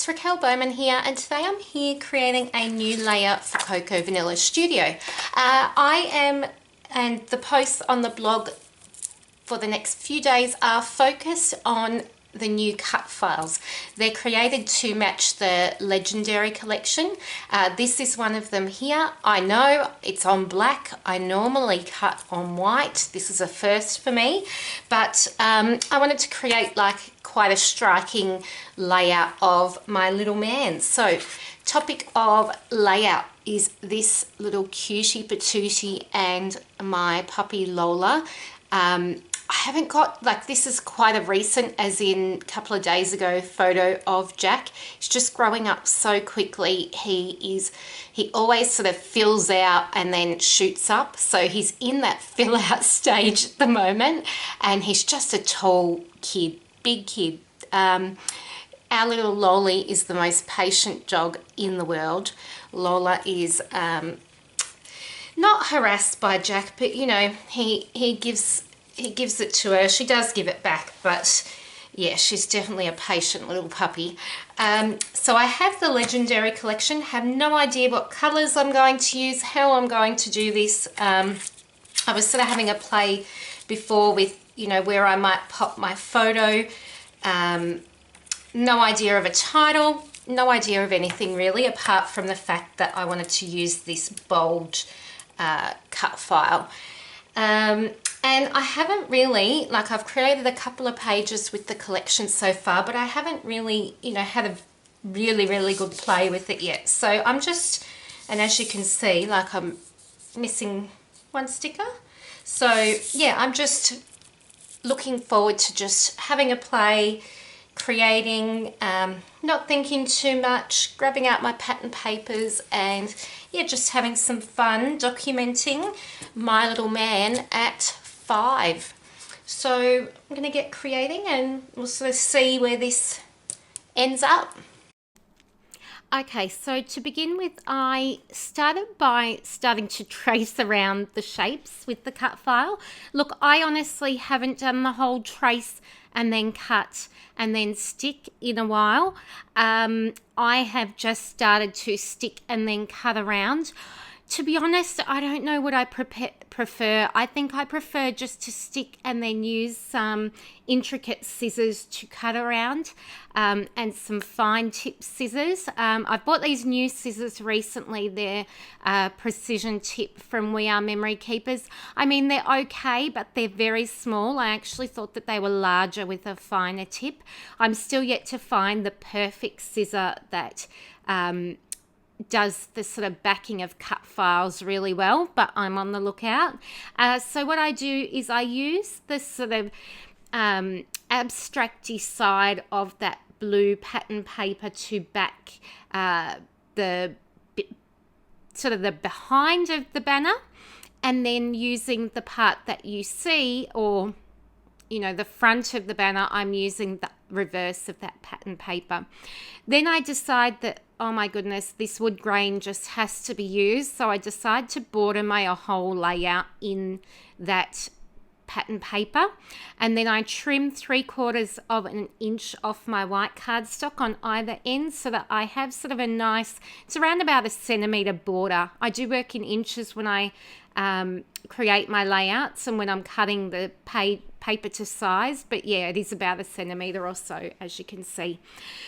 it's Raquel Bowman here, and today I'm here creating a new layout for Cocoa Vanilla Studio. And the posts on the blog for the next few days are focused on the new cut files. They're created to match the Legendary collection. This is one of them here. I know it's on black. I normally cut on white. This is a first for me, but I wanted to create like quite a striking layout of my little man. So topic of layout is this little cutie patootie and my puppy Lola. I haven't got, like, this is quite a recent, as in a couple of days ago, photo of Jack. He's just growing up so quickly. He always sort of fills out and then shoots up. So he's in that fill out stage at the moment, and he's just a tall kid, big kid. Our little Lolly is the most patient dog in the world. Lola is not harassed by Jack, but you know, he gives it to her. She does give it back, but yeah, she's definitely a patient little puppy. So I have the Legendary collection, have no idea what colours I'm going to use, how I'm going to do this. I was sort of having a play before with, you know, where I might pop my photo. No idea of a title, no idea of anything really, apart from the fact that I wanted to use this bold cut file. And I haven't really, like, I've created a couple of pages with the collection so far, but I haven't really, you know, had a really good play with it yet. So I'm just, and as you can see, like, I'm missing one sticker. So yeah, I'm just looking forward to just having a play, creating, not thinking too much, grabbing out my pattern papers, and yeah, just having some fun documenting my little man at 5. So I'm going to get creating and we'll sort of see where this ends up. Okay, so to begin with, I started by starting to trace around the shapes with the cut file. Look, I honestly haven't done the whole trace and then cut and then stick in a while. I have just started to stick and then cut around. To be honest, I don't know what I prefer. I think I prefer just to stick and then use some intricate scissors to cut around, and some fine tip scissors. I bought these new scissors recently. They're precision tip from We Are Memory Keepers. I mean, they're okay, but they're very small. I actually thought that they were larger with a finer tip. I'm still yet to find the perfect scissor that does the sort of backing of cut files really well, but I'm on the lookout. So what I do is I use the sort of abstracty side of that blue pattern paper to back the sort of the behind of the banner, and then using the part that you see, or you know, the front of the banner, I'm using the reverse of that pattern paper. Then I decide that, oh my goodness, this wood grain just has to be used. So I decide to border my whole layout in that pattern paper. And then I trim 3/4 of an inch off my white cardstock on either end so that I have sort of a nice, it's around about a centimetre border. I do work in inches when I create my layouts and when I'm cutting the paper to size, but yeah, it is about a centimetre or so, as you can see.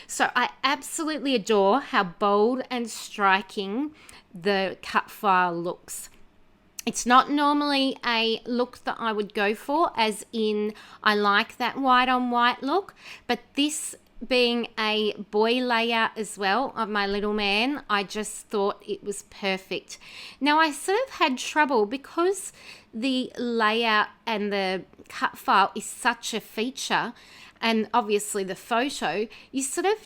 So I absolutely adore how bold and striking the cut file looks. It's not normally a look that I would go for, as in I like that white on white look, but this being a boy layout as well of my little man, I just thought it was perfect. Now I sort of had trouble because the layout and the cut file is such a feature, and obviously the photo, you sort of,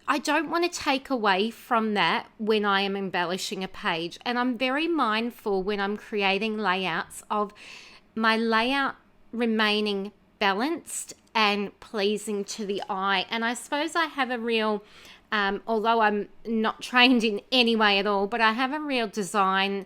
I don't want to take away from that when I am embellishing a page. And I'm very mindful when I'm creating layouts of my layout remaining balanced and pleasing to the eye. And I suppose I have a real, although I'm not trained in any way at all, but I have a real design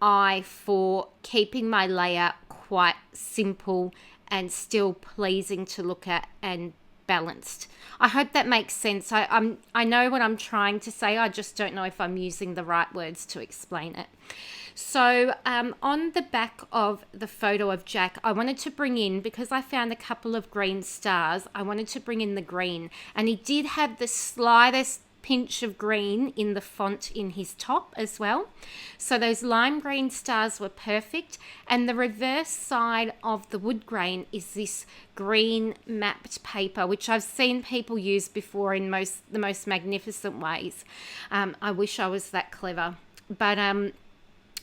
eye for keeping my layout quite simple and still pleasing to look at and balanced. I hope that makes sense. I know what I'm trying to say. I just don't know if I'm using the right words to explain it. So on the back of the photo of Jack, I wanted to bring in, because I found a couple of green stars, I wanted to bring in the green. And he did have the slightest pinch of green in the font in his top as well. So those lime green stars were perfect. And the reverse side of the wood grain is this green mapped paper, which I've seen people use before in the most magnificent ways. I wish I was that clever. But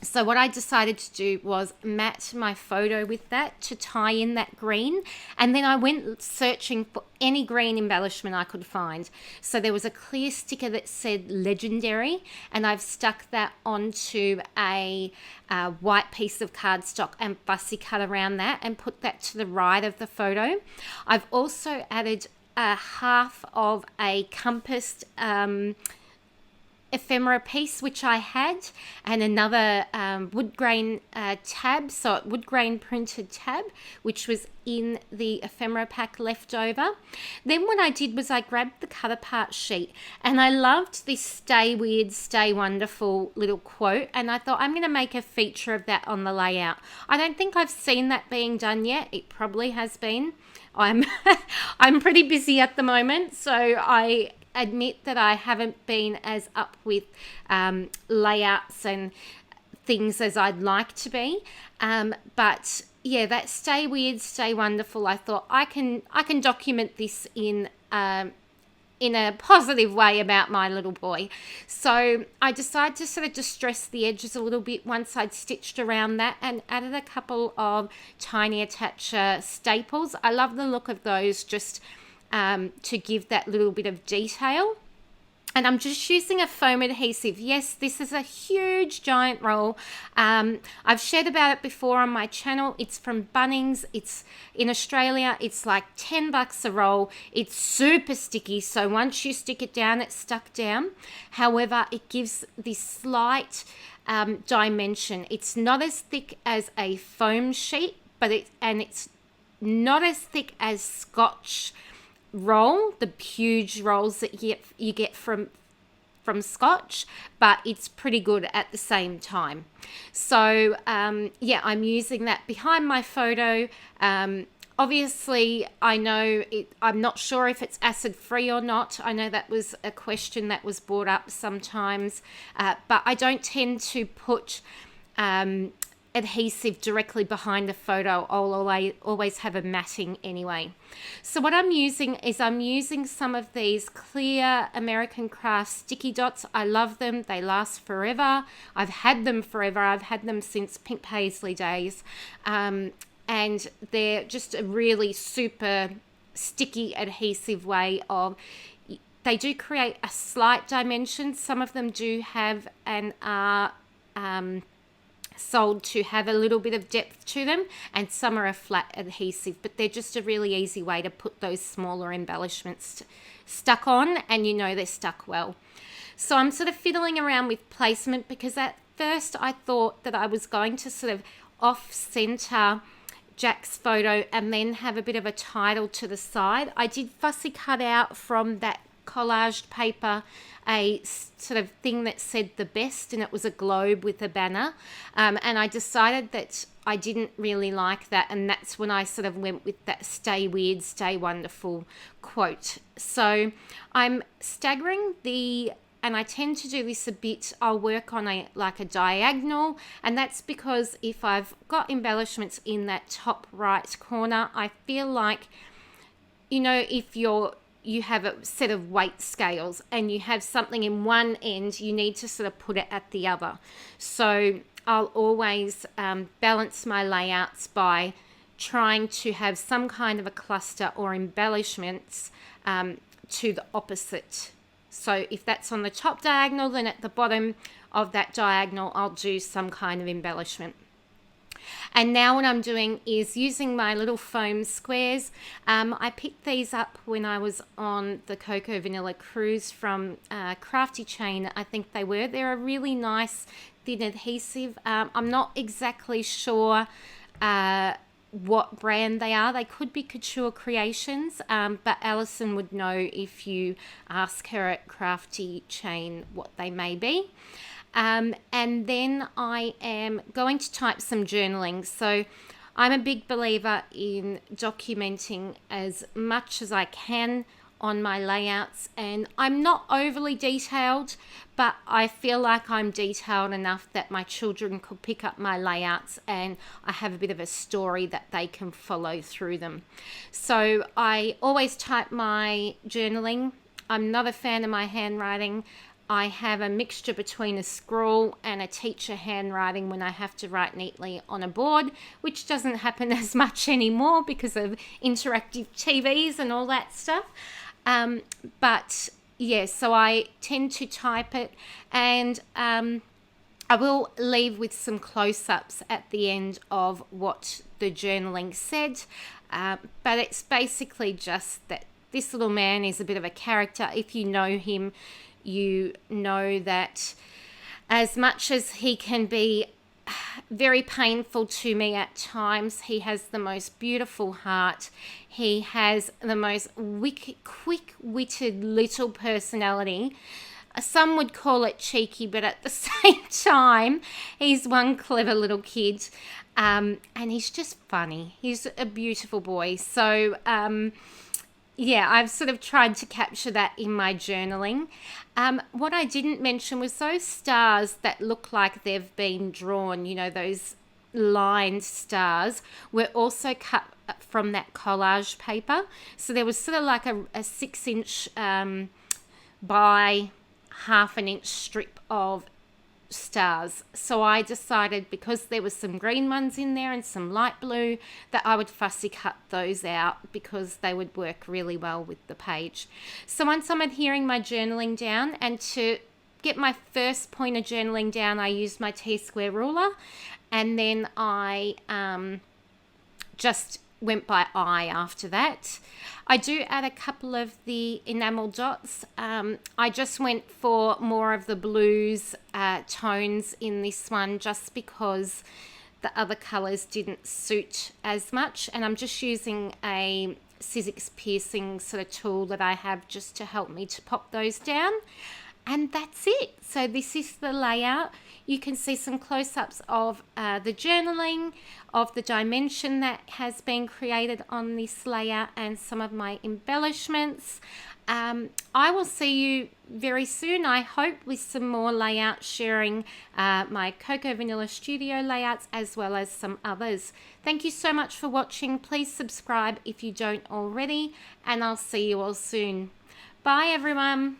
so what I decided to do was mat my photo with that to tie in that green. And then I went searching for any green embellishment I could find. So there was a clear sticker that said legendary, and I've stuck that onto a white piece of cardstock and fussy cut around that and put that to the right of the photo. I've also added a half of a compassed ephemera piece which I had, and another wood grain tab, so wood grain printed tab, which was in the ephemera pack left over. Then what I did was I grabbed the cut apart sheet, and I loved this "Stay Weird, Stay Wonderful" little quote, and I thought I'm going to make a feature of that on the layout. I don't think I've seen that being done yet. It probably has been. I'm pretty busy at the moment, so I admit that I haven't been as up with layouts and things as I'd like to be. But yeah, that "Stay Weird, Stay Wonderful," I thought I can document this in a positive way about my little boy. So I decided to sort of distress the edges a little bit once I'd stitched around that, and added a couple of tiny attacher staples. I love the look of those, just to give that little bit of detail. And I'm just using a foam adhesive. Yes, this is a huge giant roll. I've shared about it before on my channel. It's from Bunnings. It's in Australia. It's like $10 a roll. It's super sticky, so once you stick it down, it's stuck down. However, it gives this slight dimension. It's not as thick as a foam sheet, but it's not as thick as Scotch roll, the huge rolls that you get from Scotch, but it's pretty good at the same time. So yeah, I'm using that behind my photo. Obviously, I know I'm not sure if it's acid free or not. I know that was a question that was brought up sometimes, but I don't tend to put adhesive directly behind the photo. I'll always have a matting anyway. So what I'm using is some of these clear American Craft sticky dots. I love them. They last forever. I've had them forever. I've had them since Pink Paisley days. And they're just a really super sticky adhesive way of, they do create a slight dimension. Some of them do have and are sold to have a little bit of depth to them, and some are a flat adhesive, but they're just a really easy way to put those smaller embellishments stuck on, and you know they're stuck well. So I'm sort of fiddling around with placement, because at first I thought that I was going to sort of off-center Jack's photo and then have a bit of a title to the side. I did fussy cut out from that collaged paper a sort of thing that said "the best," and it was a globe with a banner, and I decided that I didn't really like that, and that's when I sort of went with that "Stay Weird, Stay Wonderful" quote. So I'm staggering and I tend to do this a bit, I'll work on a diagonal, and that's because if I've got embellishments in that top right corner, I feel like, you know, if you have a set of weight scales and you have something in one end, you need to sort of put it at the other. So I'll always balance my layouts by trying to have some kind of a cluster or embellishments to the opposite. So if that's on the top diagonal, then at the bottom of that diagonal, I'll do some kind of embellishment. And now what I'm doing is using my little foam squares. I picked these up when I was on the Cocoa Vanilla cruise from Crafty Chain, I think they were. They're a really nice thin adhesive. I'm not exactly sure what brand they are. They could be couture creations, but Alison would know if you ask her at Crafty Chain what they may be. And then I am going to type some journaling. So I'm a big believer in documenting as much as I can on my layouts, and I'm not overly detailed, but I feel like I'm detailed enough that my children could pick up my layouts and I have a bit of a story that they can follow through them. So I always type my journaling. I'm not a fan of my handwriting. I have a mixture between a scrawl and a teacher handwriting when I have to write neatly on a board, which doesn't happen as much anymore because of interactive TVs and all that stuff. But yeah, so I tend to type it, and I will leave with some close-ups at the end of what the journaling said, but it's basically just that this little man is a bit of a character. If you know him, you know that as much as he can be very painful to me at times, he has the most beautiful heart. He has the most quick-witted little personality. Some would call it cheeky, but at the same time, he's one clever little kid, and he's just funny. He's a beautiful boy. So, yeah, I've sort of tried to capture that in my journaling. What I didn't mention was those stars that look like they've been drawn, you know, those lined stars, were also cut from that collage paper. So there was sort of like a 6-inch by half an inch strip of stars. So I decided, because there was some green ones in there and some light blue, that I would fussy cut those out because they would work really well with the page. So once I'm adhering my journaling down, and to get my first point of journaling down, I used my T-square ruler, and then I just went by eye after that. I do add a couple of the enamel dots. I just went for more of the blues tones in this one, just because the other colors didn't suit as much, and I'm just using a Sizzix piercing sort of tool that I have just to help me to pop those down. And that's it. So this is the layout. You can see some close-ups of the journaling, of the dimension that has been created on this layout, and some of my embellishments. I will see you very soon, I hope, with some more layouts, sharing my Cocoa Vanilla Studio layouts as well as some others. Thank you so much for watching. Please subscribe if you don't already, and I'll see you all soon. Bye everyone.